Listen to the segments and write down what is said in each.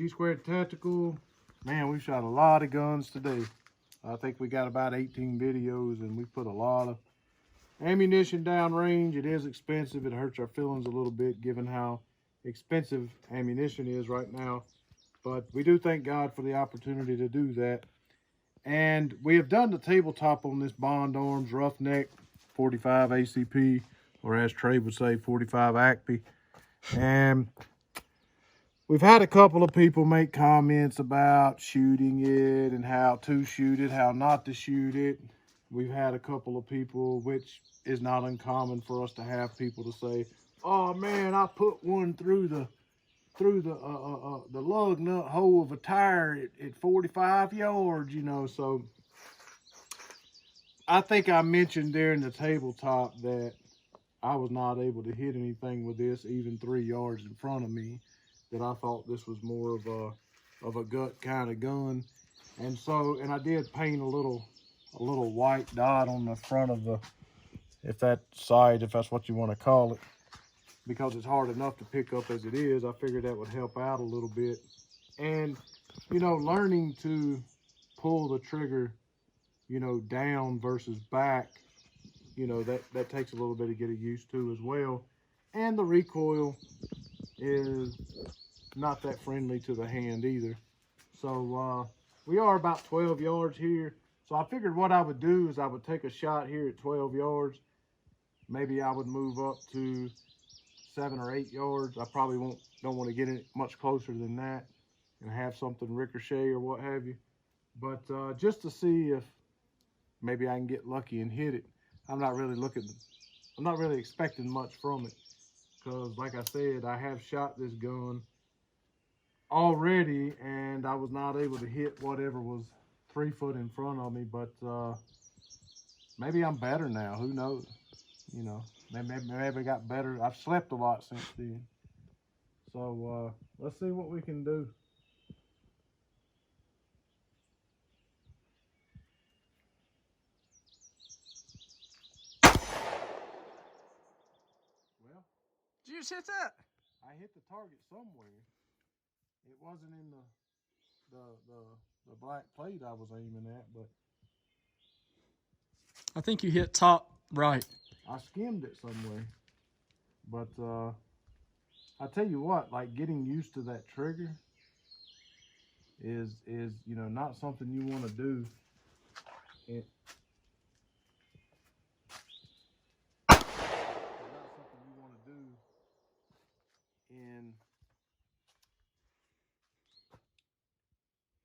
G Squared Tactical. Man, we shot a lot of guns today. I think we got about 18 videos, and we put a lot of ammunition downrange. It is expensive. It hurts our feelings a little bit given how expensive ammunition is right now. But we do thank God for the opportunity to do that. And we have done the tabletop on this Bond Arms Roughneck 45 ACP, or as Trey would say, 45 ACP. And we've had a couple of people make comments about shooting it and how to shoot it, how not to shoot it. We've had a couple of people, which is not uncommon for us to have people to say, "Oh man, I put one through the lug nut hole of a tire at 45 yards," you know. So I think I mentioned during the tabletop that I was not able to hit anything with this, even 3 yards in front of me, that I thought this was more of a gut kind of gun. And so, and I did paint a little white dot on the front of the, if that's what you want to call it, because it's hard enough to pick up as it is. I figured that would help out a little bit. And, you know, learning to pull the trigger, you know, down versus back, you know, that takes a little bit of getting used to as well. And the recoil is not that friendly to the hand either. So we are about 12 yards here. So I figured what I would do is I would take a shot here at 12 yards. Maybe I would move up to 7 or 8 yards. I probably don't want to get it much closer than that and have something ricochet or what have you. But just to see if maybe I can get lucky and hit it. I'm not really expecting much from it, because like I said, I have shot this gun already and I was not able to hit whatever was 3 foot in front of me. But maybe I'm better now, who knows, you know. Maybe I got better. I've slept a lot since then. So let's see what we can do. Well, Did you just hit that? I hit the target somewhere. It wasn't in the black plate I was aiming at, but I think you hit top right. I skimmed it somewhere. But I tell you what, like, getting used to that trigger is you know, not something you want to do. Not something you want to do in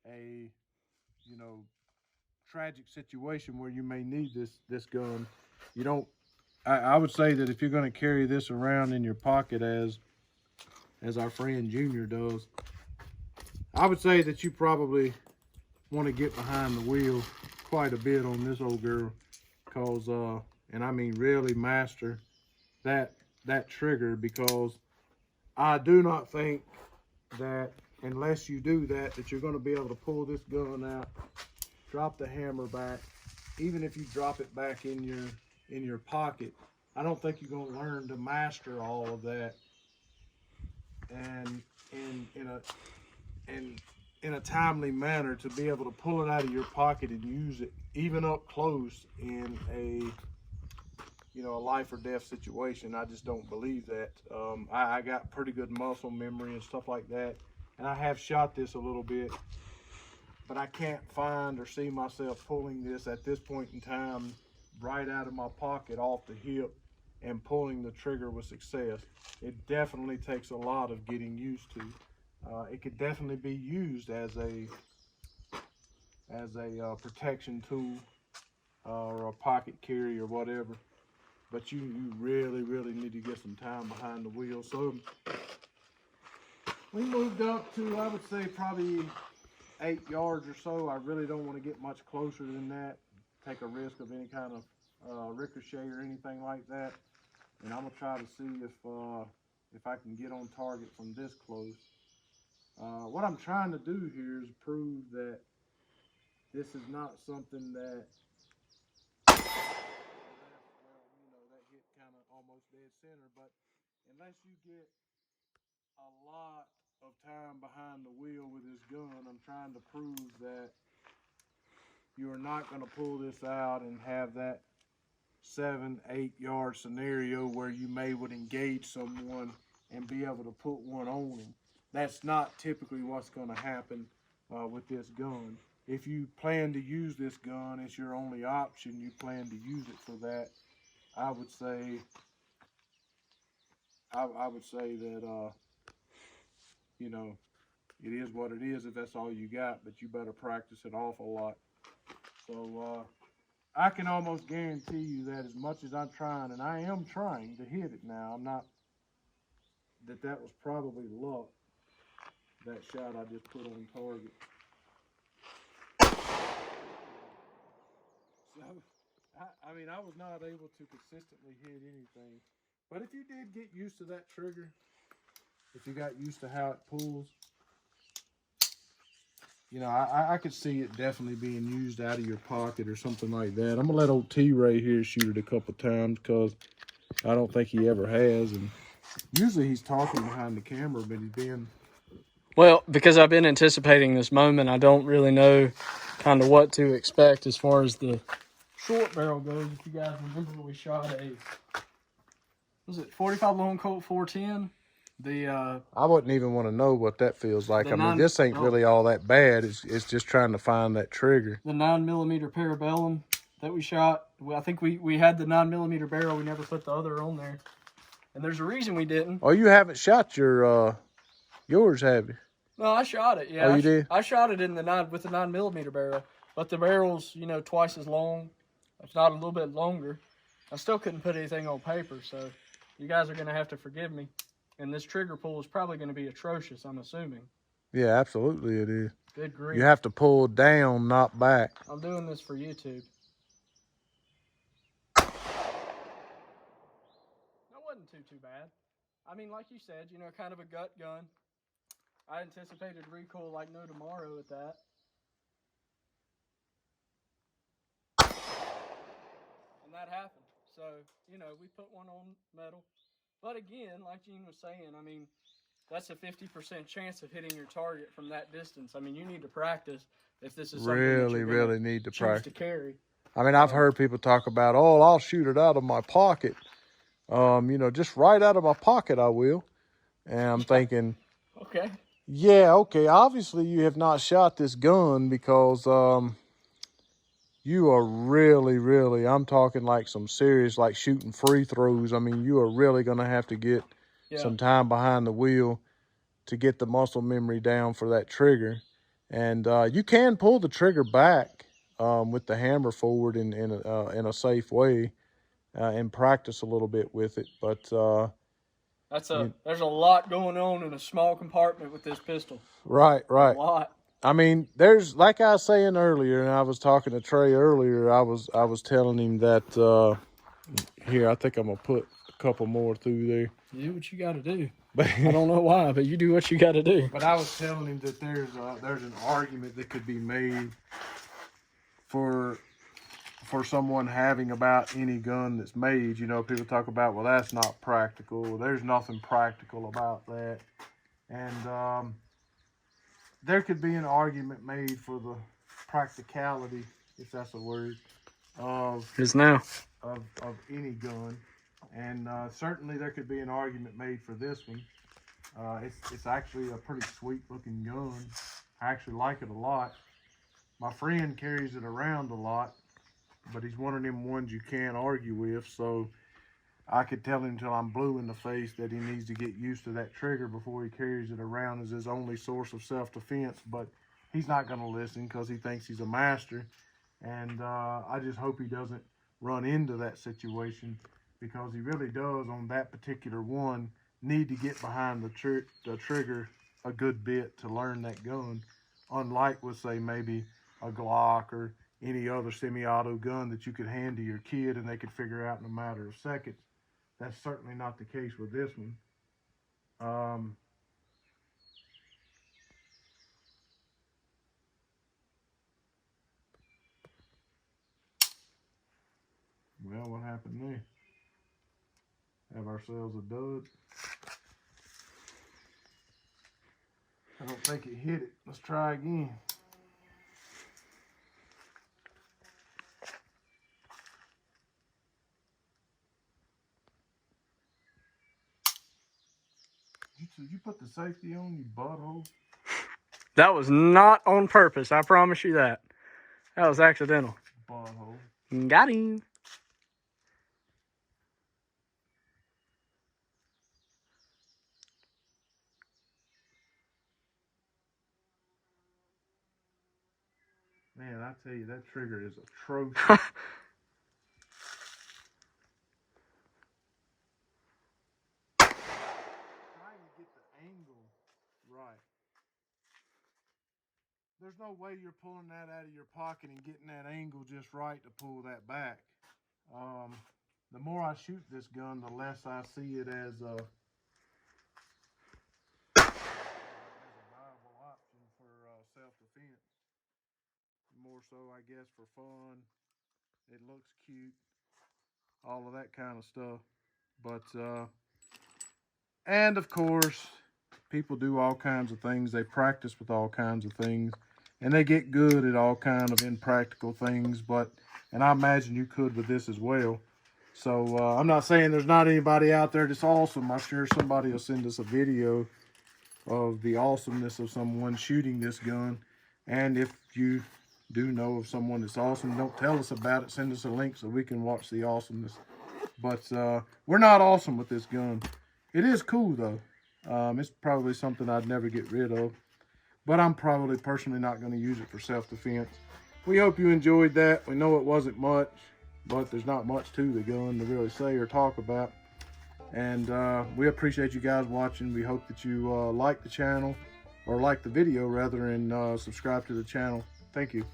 a, you know, tragic situation where you may need this gun. You don't. I would say that if you're going to carry this around in your pocket as our friend Junior does, I would say that you probably want to get behind the wheel quite a bit on this old girl, cause and I mean really master that trigger, because I do not think that unless you do that you're going to be able to pull this gun out, drop the hammer back. Even if you drop it back in your pocket, I don't think you're going to learn to master all of that and in a timely manner to be able to pull it out of your pocket and use it even up close in a, you know, a life or death situation. I just don't believe that. I got pretty good muscle memory and stuff like that, and I have shot this a little bit, but I can't find or see myself pulling this at this point in time right out of my pocket off the hip and pulling the trigger with success. It definitely takes a lot of getting used to. It could definitely be used as a protection tool or a pocket carry or whatever, but you really need to get some time behind the wheel. So we moved up to, I would say, probably 8 yards or so. I really don't want to get much closer than that, take a risk of any kind of ricochet or anything like that. And I'm gonna try to see if I can get on target from this close. What I'm trying to do here is prove that this is not something that, well, you know, that hit kind of almost dead center, but unless you get a lot of time behind the wheel with this gun, I'm trying to prove that you are not going to pull this out and have that 7-8 yard scenario where you would engage someone and be able to put one on them. That's not typically what's going to happen with this gun. If you plan to use this gun, it's your only option, you plan to use it for that, I would say that you know, it is what it is if that's all you got, but you better practice it off a lot. So I can almost guarantee you that as much as I'm trying, and I am trying to hit it now, I'm not, that was probably luck, that shot I just put on target. So, I mean, I was not able to consistently hit anything. But if you did get used to that trigger, if you got used to how it pulls, you know, I could see it definitely being used out of your pocket or something like that. I'm going to let old T-Ray here shoot it a couple times because I don't think he ever has. And usually he's talking behind the camera, but he's being... Well, because I've been anticipating this moment, I don't really know kind of what to expect as far as the short barrel goes. If you guys remember, we shot a, was it 45 long Colt 410? I wouldn't even want to know what that feels like. I mean, this ain't really all that bad. It's just trying to find that trigger. The 9mm Parabellum that we shot. I think we had the 9mm barrel. We never put the other on there, and there's a reason we didn't. Oh, you haven't shot your yours, have you? No, I shot it. Yeah. Oh, you did? I shot it in with the 9mm barrel, but the barrel's twice as long, if not a little bit longer. I still couldn't put anything on paper, so you guys are gonna have to forgive me. And this trigger pull is probably going to be atrocious, I'm assuming. Yeah, absolutely it is. Good grief. You have to pull down, not back. I'm doing this for YouTube. That wasn't too bad. I mean, like you said, kind of a gut gun. I anticipated recoil like no tomorrow at that. And that happened. So, we put one on metal. But again, like Gene was saying, I mean, that's a 50% chance of hitting your target from that distance. I mean, you need to practice if this is something really need to practice to carry. I mean, I've heard people talk about, oh, I'll shoot it out of my pocket. Just right out of my pocket, I will. And I'm thinking, okay. Yeah, okay. Obviously, you have not shot this gun because you are really, I'm talking like some serious, like shooting free throws. I mean, you are really going to have to get some time behind the wheel to get the muscle memory down for that trigger. And you can pull the trigger back with the hammer forward in a safe way and practice a little bit with it. But there's a lot going on in a small compartment with this pistol. Right. A lot. I mean, there's, like I was saying earlier, and I was talking to Trey earlier, I was telling him that, here, I think I'm going to put a couple more through there. You do what you got to do. I don't know why, but you do what you got to do. But I was telling him that there's an argument that could be made for someone having about any gun that's made. People talk about, well, that's not practical. There's nothing practical about that. And, there could be an argument made for the practicality, if that's a word, of any gun, and certainly there could be an argument made for this one. It's actually a pretty sweet looking gun. I actually like it a lot. My friend carries it around a lot, but he's one of them ones you can't argue with, so I could tell him till I'm blue in the face that he needs to get used to that trigger before he carries it around as his only source of self-defense, but he's not going to listen because he thinks he's a master, and I just hope he doesn't run into that situation because he really does, on that particular one, need to get behind the trigger a good bit to learn that gun, unlike with, say, maybe a Glock or any other semi-auto gun that you could hand to your kid and they could figure out in a matter of seconds. That's certainly not the case with this one. Well, what happened there? Have ourselves a dud. I don't think it hit it. Let's try again. Did you put the safety on, you butthole? That was not on purpose. I promise you that. That was accidental. Butthole. Got him. Man, I tell you, that trigger is atrocious. Huh. Trying to get the angle right. There's no way you're pulling that out of your pocket and getting that angle just right to pull that back. The more I shoot this gun, the less I see it as a viable option for self-defense. More so, I guess, for fun. It looks cute. All of that kind of stuff. But, and of course, people do all kinds of things. They practice with all kinds of things. And they get good at all kind of impractical things. And I imagine you could with this as well. So, I'm not saying there's not anybody out there that's awesome. I'm sure somebody will send us a video of the awesomeness of someone shooting this gun. And if you do know of someone that's awesome, don't tell us about it. Send us a link so we can watch the awesomeness. But we're not awesome with this gun. It is cool though. It's probably something I'd never get rid of. But I'm probably personally not going to use it for self-defense. We hope you enjoyed that. We know it wasn't much, but there's not much to the gun to really say or talk about. And we appreciate you guys watching. We hope that you like the channel, or like the video rather, and subscribe to the channel. Thank you.